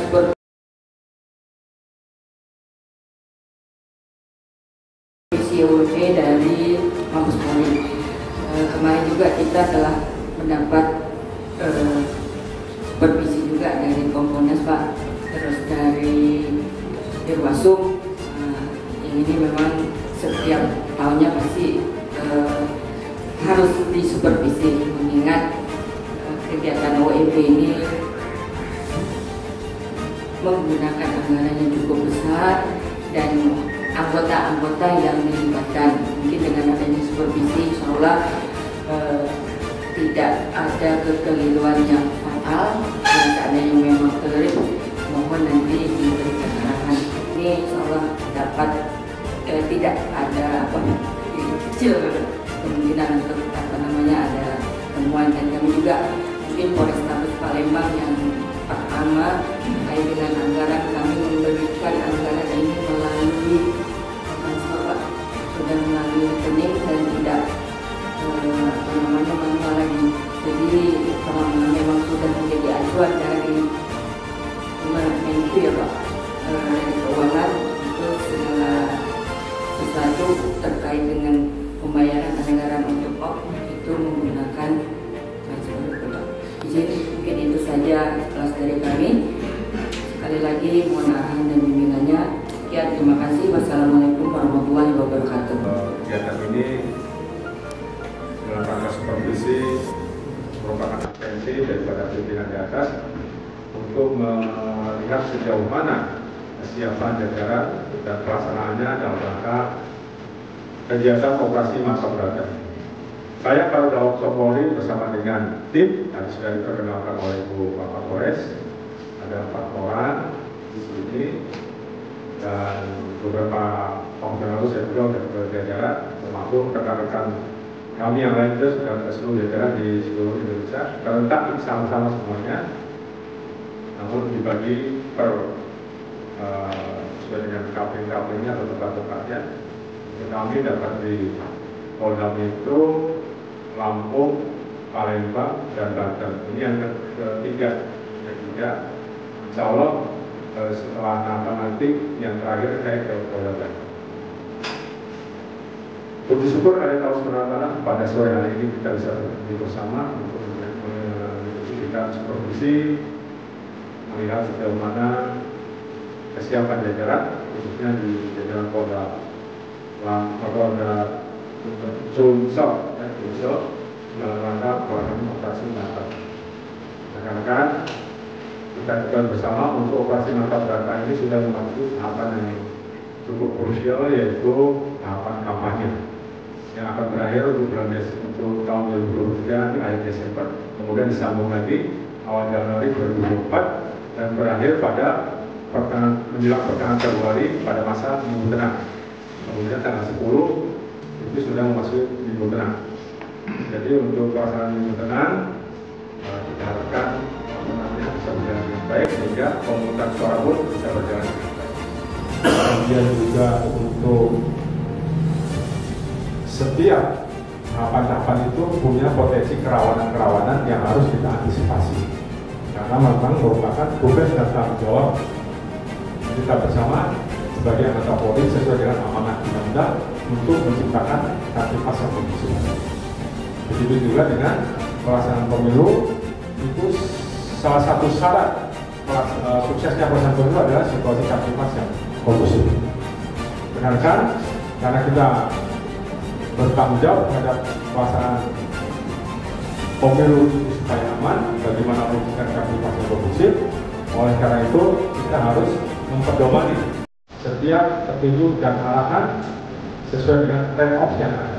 supervisi OWP dari Mabes Polri. Kemarin juga kita telah mendapat supervisi juga dari Kompolnas Pak, terus dari Irwasum. Yang ini memang setiap tahunnya pasti harus disupervisi, mengingat kegiatan OWP ini menggunakan anggaran yang cukup besar dan anggota-anggota yang dilibatkan. Mungkin dengan adanya supervisi, insya Allah tidak ada kekeliruan yang fatal. Dan seandainya memang keliru, mohon nanti diberikan arahan. Ini insya Allah dapat tidak ada kecil kemungkinan untuk ada temuan. Dan kami juga mungkin Polrestabes Palembang yang pertama terkait dengan anggaran, kami memberikan anggaran ini melalui transfer, sudah melalui rekening dan tidak manual lagi. Jadi kalau memang sudah menjadi acuan dari Menko ya Pak, dari keuangan, itu segala sesuatu terkait dengan pembayaran anggaran untuk itu menggunakan transfer. Izin mungkin itu saja kelas dari kami. Sekali lagi mohon arahan dan bimbingannya. Sekian, terima kasih. Wassalamualaikum warahmatullahi wabarakatuh. Kegiatan ini dalam rangka supervisi merupakan atensi daripada pimpinan di atas untuk melihat sejauh mana kesiapan jajaran dan pelaksanaannya dalam rangka kegiatan operasi masa beragam. Saya Pak Daud Polri bersama dengan tim yang sudah diperkenalkan oleh Ibu Bapak Polres, ada 4 orang di sini dan beberapa fungsionaris yang juga sudah berjajaran, termasuk rekan-rekan kami yang lain juga sudah seluruh jajaran di seluruh Indonesia. Serentak sama-sama semuanya, namun dibagi per sesuai dengan kapling-kaplingnya atau tempat-tempatnya. Kami dapat di Polda Metro, Lampung, Palembang, dan Banten. Ini yang ketiga. Insya Allah setelah Natal nanti yang terakhir saya ke Polda Banten. Puji syukur ada tahun sebenarnya pada sore hari ini kita bisa berdiri bersama untuk kita supervisi melihat sejauh mana kesiapan jajaran, khususnya di jajaran Polda Sulsel dalam rangka pelaksanaan operasi Natal. Rekan-rekan, kita juga bersama untuk operasi Natal Berata ini sudah memasuki tahapan yang cukup krusial, yaitu tahapan kampanye yang akan berakhir untuk tahun 2023 akhir Desember, kemudian disambung lagi awal Januari 2024 dan berakhir pada menjelang pertengahan Februari pada masa minggu tenang. Kemudian tanggal 10 itu sudah memasuki minggu tenang. Jadi untuk pelaksanaan minggu tenang kita harapkan bisa berjalan dengan baik sehingga pemungutan suara pun bisa berjalan dengan baik. Kemudian juga untuk setiap tahapan-tahapan itu punya potensi kerawanan-kerawanan yang harus kita antisipasi. Karena memang merupakan tugas dan tanggung jawab kita bersama sebagai anggota Polri sesuai dengan amanah undang-undang untuk menciptakan Kamtipmas yang kondusif. Begitu juga dengan pelaksanaan pemilu, itu salah satu syarat suksesnya pelaksanaan pemilu adalah situasi Kamtipmas yang kondusif. Benarkan karena kita bertanggung jawab terhadap pelaksanaan pemilu supaya aman, bagaimana mewujudkan Kamtipmas yang kondusif. Oleh karena itu kita harus memperdomani setiap petunjuk dan arahan sesuai dengan trade-off yang ada.